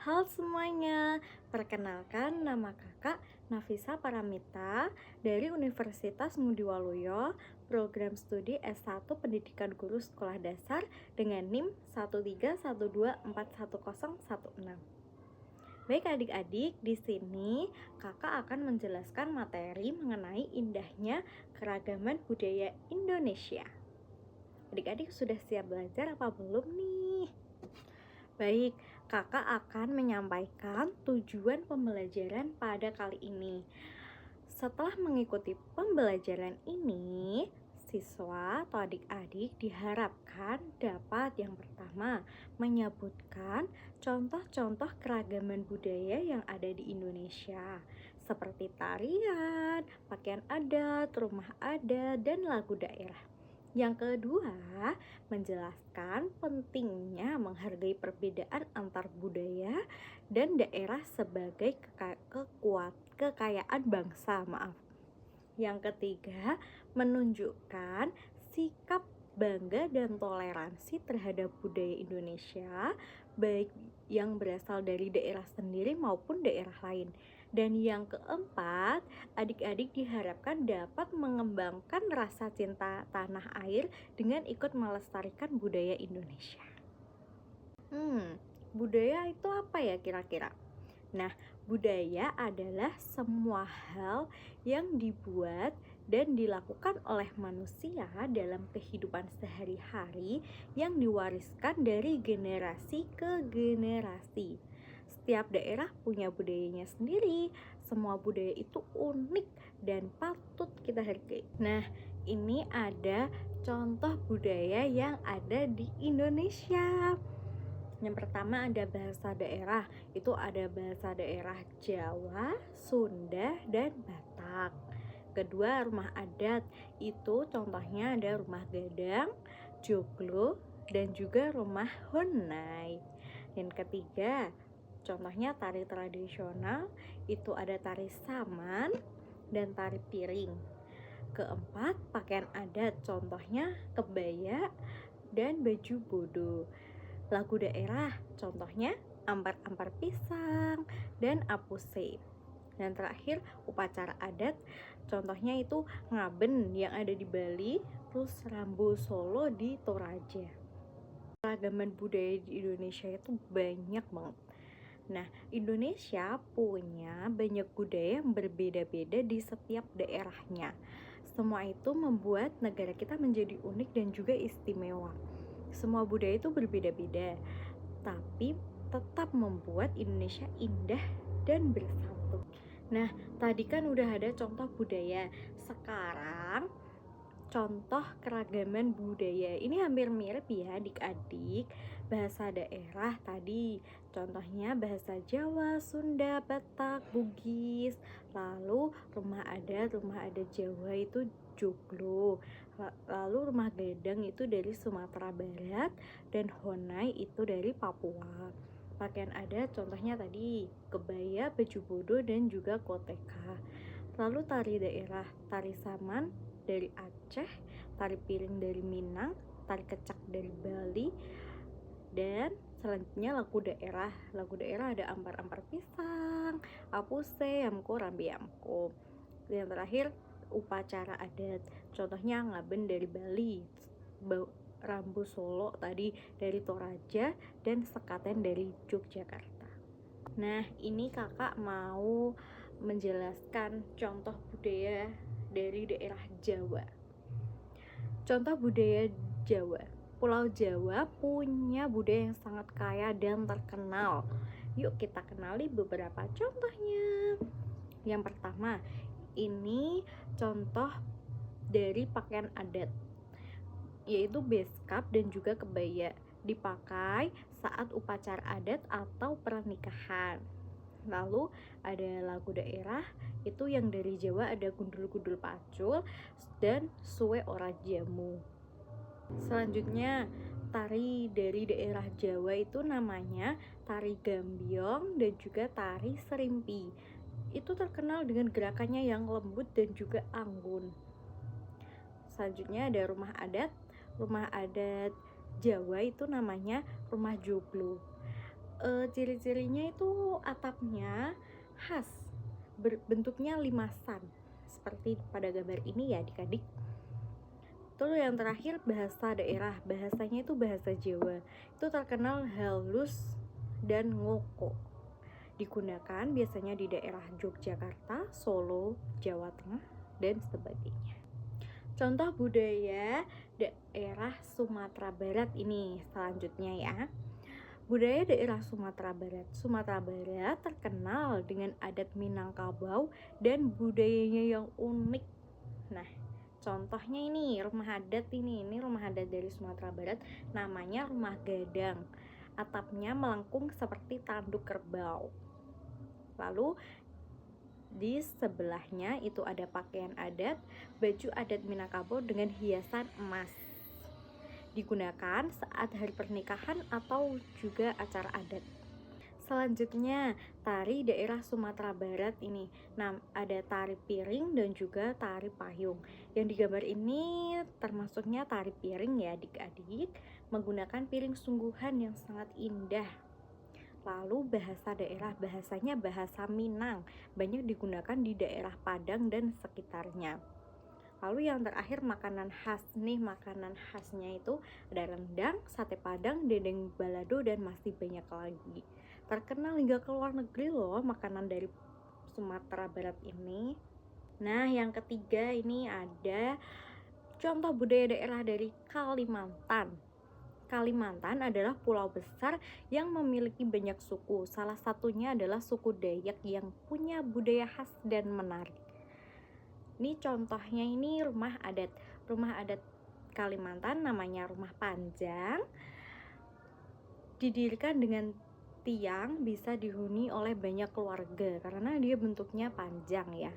Halo semuanya, perkenalkan nama kakak Nafisa Paramita dari Universitas Ngudi Waluyo, program studi S1 Pendidikan Guru Sekolah Dasar dengan NIM 131241016. Baik adik-adik, di sini kakak akan menjelaskan materi mengenai indahnya keragaman budaya Indonesia. Adik-adik sudah siap belajar apa belum nih? Baik, kakak akan menyampaikan tujuan pembelajaran pada kali ini. Setelah mengikuti pembelajaran ini, siswa atau adik-adik diharapkan dapat yang pertama menyebutkan contoh-contoh keragaman budaya yang ada di Indonesia, seperti tarian, pakaian adat, rumah adat, dan lagu daerah. Yang kedua, menjelaskan pentingnya menghargai perbedaan antar budaya dan daerah sebagai kekayaan bangsa. Yang ketiga, menunjukkan sikap bangga dan toleransi terhadap budaya Indonesia, baik yang berasal dari daerah sendiri maupun daerah lain. Dan yang keempat, adik-adik diharapkan dapat mengembangkan rasa cinta tanah air dengan ikut melestarikan budaya Indonesia. Budaya itu apa ya kira-kira? Nah, budaya adalah semua hal yang dibuat dan dilakukan oleh manusia dalam kehidupan sehari-hari yang diwariskan dari generasi ke generasi. Setiap daerah punya budayanya sendiri. Semua budaya itu unik dan patut kita hargai. Nah, ini ada contoh budaya yang ada di Indonesia. Yang pertama ada bahasa daerah, itu ada bahasa daerah Jawa, Sunda, dan Batak. Kedua, rumah adat, itu contohnya ada rumah Gadang, Joglo, dan juga rumah Honai. Yang ketiga, contohnya tari tradisional, itu ada tari saman dan tari piring. Keempat, pakaian adat, contohnya kebaya dan baju bodo. Lagu daerah, contohnya ampar-ampar pisang dan apuse. Dan terakhir, upacara adat, contohnya itu ngaben yang ada di Bali, terus rambu Solo di Toraja. Keragaman budaya di Indonesia itu banyak banget. Nah, Indonesia punya banyak budaya yang berbeda-beda di setiap daerahnya. Semua itu membuat negara kita menjadi unik dan juga istimewa. Semua budaya itu berbeda-beda, tapi tetap membuat Indonesia indah dan bersatu. Nah, tadi kan udah ada contoh budaya. Sekarang contoh keragaman budaya. Ini hampir mirip ya adik-adik. Bahasa daerah tadi, contohnya bahasa Jawa, Sunda, Batak, Bugis. Lalu rumah adat Jawa itu Joglo. Lalu rumah Gadang itu dari Sumatera Barat dan Honai itu dari Papua. Pakaian adat contohnya tadi kebaya, baju bodo, dan juga koteka. Lalu tari daerah, tari saman dari Aceh, tari piring dari Minang, tari kecak dari Bali, dan selanjutnya lagu daerah. Lagu daerah ada ampar-ampar pisang, apuse, yamko, rambi yamko. Yang terakhir upacara adat, contohnya ngaben dari Bali, rambu Solo tadi dari Toraja, dan sekaten dari Yogyakarta. Nah, ini kakak mau menjelaskan contoh budaya dari daerah Jawa. Contoh budaya Jawa. Pulau Jawa punya budaya yang sangat kaya dan terkenal. Yuk kita kenali beberapa contohnya. Yang pertama, ini contoh dari pakaian adat, yaitu beskap dan juga kebaya, dipakai saat upacara adat atau pernikahan. Lalu ada lagu daerah, itu yang dari Jawa ada gundul-gundul pacul dan suwe ora jamu. Selanjutnya tari dari daerah Jawa itu namanya tari gambyong dan juga tari serimpi. Itu terkenal dengan gerakannya yang lembut dan juga anggun. Selanjutnya ada rumah adat Jawa itu namanya rumah joglo. Ciri-cirinya itu atapnya khas, bentuknya limasan seperti pada gambar ini ya adik-adik. Terus yang terakhir bahasa daerah, bahasanya itu bahasa Jawa, itu terkenal halus dan ngoko. Digunakan biasanya di daerah Yogyakarta, Solo, Jawa Tengah, dan sebagainya. Contoh budaya daerah Sumatera Barat ini selanjutnya ya. Budaya daerah Sumatera Barat. Sumatera Barat terkenal dengan adat Minangkabau dan budayanya yang unik. Nah, contohnya ini rumah adat ini rumah adat dari Sumatera Barat, namanya rumah gadang. Atapnya melengkung seperti tanduk kerbau. Lalu di sebelahnya itu ada pakaian adat, baju adat Minangkabau dengan hiasan emas. Digunakan saat hari pernikahan atau juga acara adat. Selanjutnya, tari daerah Sumatera Barat ini. Nah, ada tari piring dan juga tari payung. Yang digambar ini termasuknya tari piring ya adik-adik, menggunakan piring sungguhan yang sangat indah. Lalu bahasa daerah, bahasanya bahasa Minang, banyak digunakan di daerah Padang dan sekitarnya. Lalu yang terakhir makanan khas nih, makanan khasnya itu ada rendang, sate padang, dendeng balado, dan masih banyak lagi. Terkenal hingga ke luar negeri loh makanan dari Sumatera Barat ini. Nah, yang ketiga ini ada contoh budaya daerah dari Kalimantan. Kalimantan adalah pulau besar yang memiliki banyak suku. Salah satunya adalah suku Dayak yang punya budaya khas dan menarik. Ini contohnya ini rumah adat. Rumah adat Kalimantan namanya Rumah Panjang. Didirikan dengan tiang, bisa dihuni oleh banyak keluarga karena dia bentuknya panjang ya.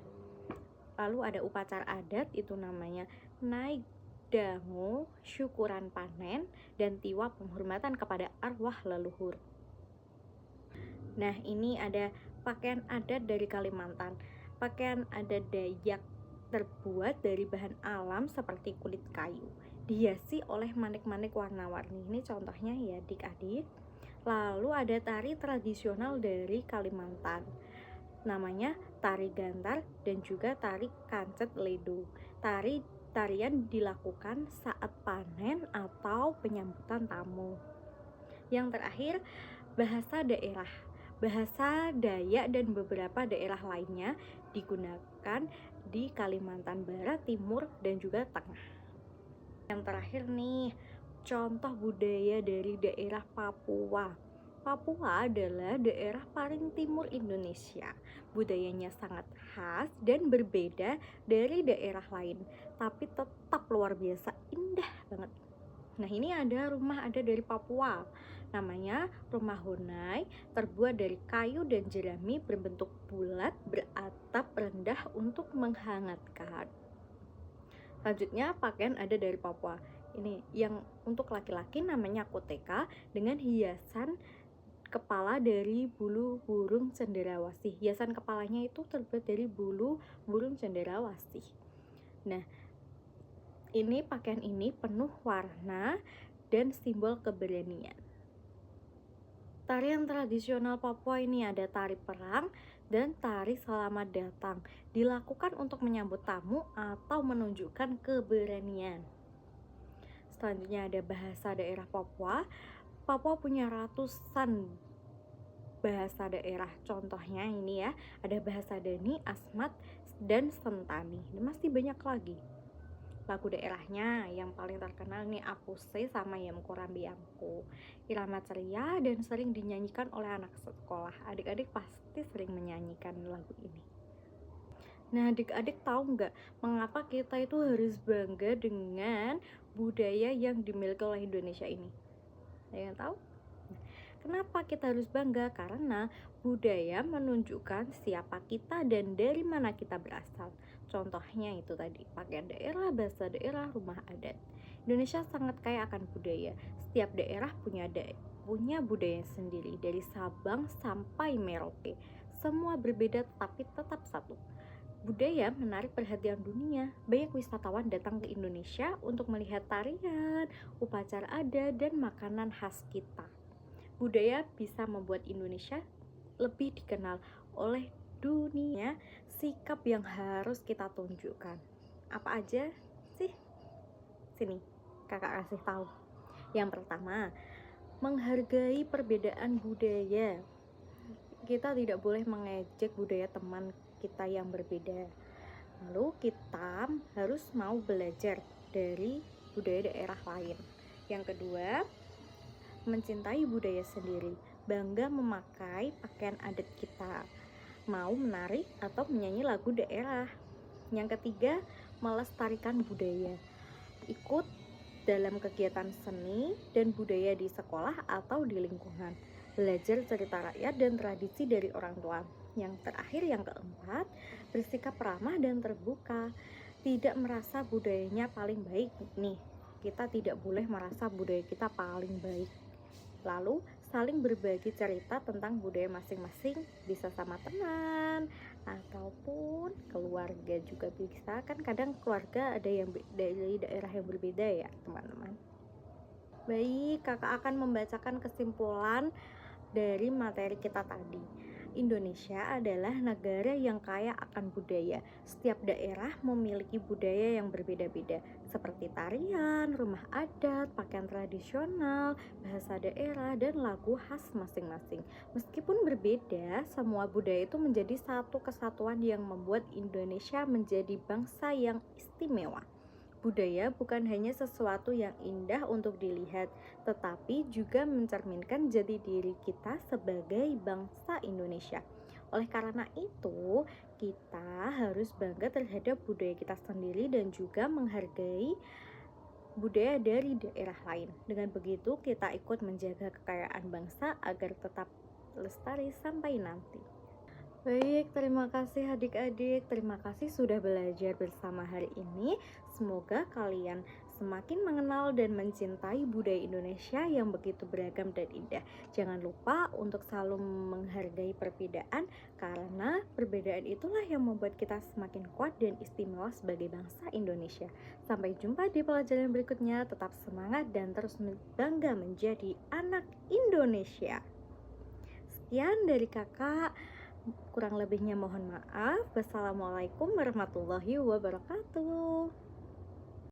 Lalu ada upacara adat itu namanya naik dangu, syukuran panen, dan tiwa penghormatan kepada arwah leluhur. Nah, ini ada pakaian adat dari Kalimantan. Pakaian adat Dayak terbuat dari bahan alam seperti kulit kayu, dihiasi oleh manik-manik warna-warni. Ini contohnya ya adik-adik. Lalu ada tari tradisional dari Kalimantan, namanya tari gantar dan juga tari kancet ledo. Tarian dilakukan saat panen atau penyambutan tamu. Yang terakhir, bahasa daerah. Bahasa Dayak dan beberapa daerah lainnya digunakan di Kalimantan Barat, Timur, dan juga Tengah. Yang terakhir nih, contoh budaya dari daerah Papua. Papua adalah daerah paling timur Indonesia. Budayanya sangat khas dan berbeda dari daerah lain, tapi tetap luar biasa indah banget. Nah, ini ada rumah adat dari Papua. Namanya Rumah Honai, terbuat dari kayu dan jerami berbentuk bulat, beratap rendah untuk menghangatkan. Selanjutnya, pakaian ada dari Papua. Ini yang untuk laki-laki namanya koteka dengan hiasan kepala dari bulu burung cenderawasih. Hiasan kepalanya itu terbuat dari bulu burung cenderawasih. Nah, ini pakaian ini penuh warna dan simbol keberanian. Tarian tradisional Papua ini ada tari perang dan tari selamat datang. Dilakukan untuk menyambut tamu atau menunjukkan keberanian. Selanjutnya ada bahasa daerah Papua. Papua punya ratusan bahasa daerah. Contohnya ini ya, ada bahasa Dani, Asmat, dan Sentani. Dan masih banyak lagi. Lagu daerahnya yang paling terkenal nih Apuse sama Yamko Rambiamko. Irama ceria dan sering dinyanyikan oleh anak sekolah. Adik-adik pasti sering menyanyikan lagu ini. Nah, adik-adik tahu nggak mengapa kita itu harus bangga dengan budaya yang dimiliki oleh Indonesia ini? Ada yang tahu? Kenapa kita harus bangga? Karena budaya menunjukkan siapa kita dan dari mana kita berasal. Contohnya itu tadi, pakaian daerah, bahasa daerah, rumah adat. Indonesia sangat kaya akan budaya. Setiap daerah punya budaya sendiri, dari Sabang sampai Merauke. Semua berbeda tapi tetap satu. Budaya menarik perhatian dunia. Banyak wisatawan datang ke Indonesia untuk melihat tarian, upacara adat, dan makanan khas kita. Budaya bisa membuat Indonesia lebih dikenal oleh dunia. Sikap yang harus kita tunjukkan apa aja sih? Sini, kakak kasih tahu. Yang pertama, menghargai perbedaan budaya. Kita tidak boleh mengejek budaya teman kita yang berbeda. Lalu kita harus mau belajar dari budaya daerah lain. Yang kedua, mencintai budaya sendiri, bangga memakai pakaian adat kita, mau menari atau menyanyi lagu daerah. Yang ketiga, melestarikan budaya, ikut dalam kegiatan seni dan budaya di sekolah atau di lingkungan, belajar cerita rakyat dan tradisi dari orang tua. Yang terakhir, yang keempat, bersikap ramah dan terbuka, tidak merasa budayanya paling baik nih. Kita tidak boleh merasa budaya kita paling baik. Lalu saling berbagi cerita tentang budaya masing-masing, bisa sama teman ataupun keluarga juga bisa. Kan kadang keluarga ada yang dari daerah yang berbeda ya teman-teman. Baik, kakak akan membacakan kesimpulan dari materi kita tadi. Indonesia adalah negara yang kaya akan budaya. Setiap daerah memiliki budaya yang berbeda-beda, seperti tarian, rumah adat, pakaian tradisional, bahasa daerah, dan lagu khas masing-masing. Meskipun berbeda, semua budaya itu menjadi satu kesatuan yang membuat Indonesia menjadi bangsa yang istimewa. Budaya bukan hanya sesuatu yang indah untuk dilihat, tetapi juga mencerminkan jati diri kita sebagai bangsa Indonesia. Oleh karena itu, kita harus bangga terhadap budaya kita sendiri dan juga menghargai budaya dari daerah lain. Dengan begitu, kita ikut menjaga kekayaan bangsa agar tetap lestari sampai nanti. Baik, terima kasih adik-adik. Terima kasih sudah belajar bersama hari ini. Semoga kalian semakin mengenal dan mencintai budaya Indonesia yang begitu beragam dan indah. Jangan lupa untuk selalu menghargai perbedaan, karena perbedaan itulah yang membuat kita semakin kuat dan istimewa sebagai bangsa Indonesia. Sampai jumpa di pelajaran berikutnya. Tetap semangat dan terus bangga menjadi anak Indonesia. Sekian dari kakak. Kurang lebihnya mohon maaf. Wassalamualaikum warahmatullahi wabarakatuh.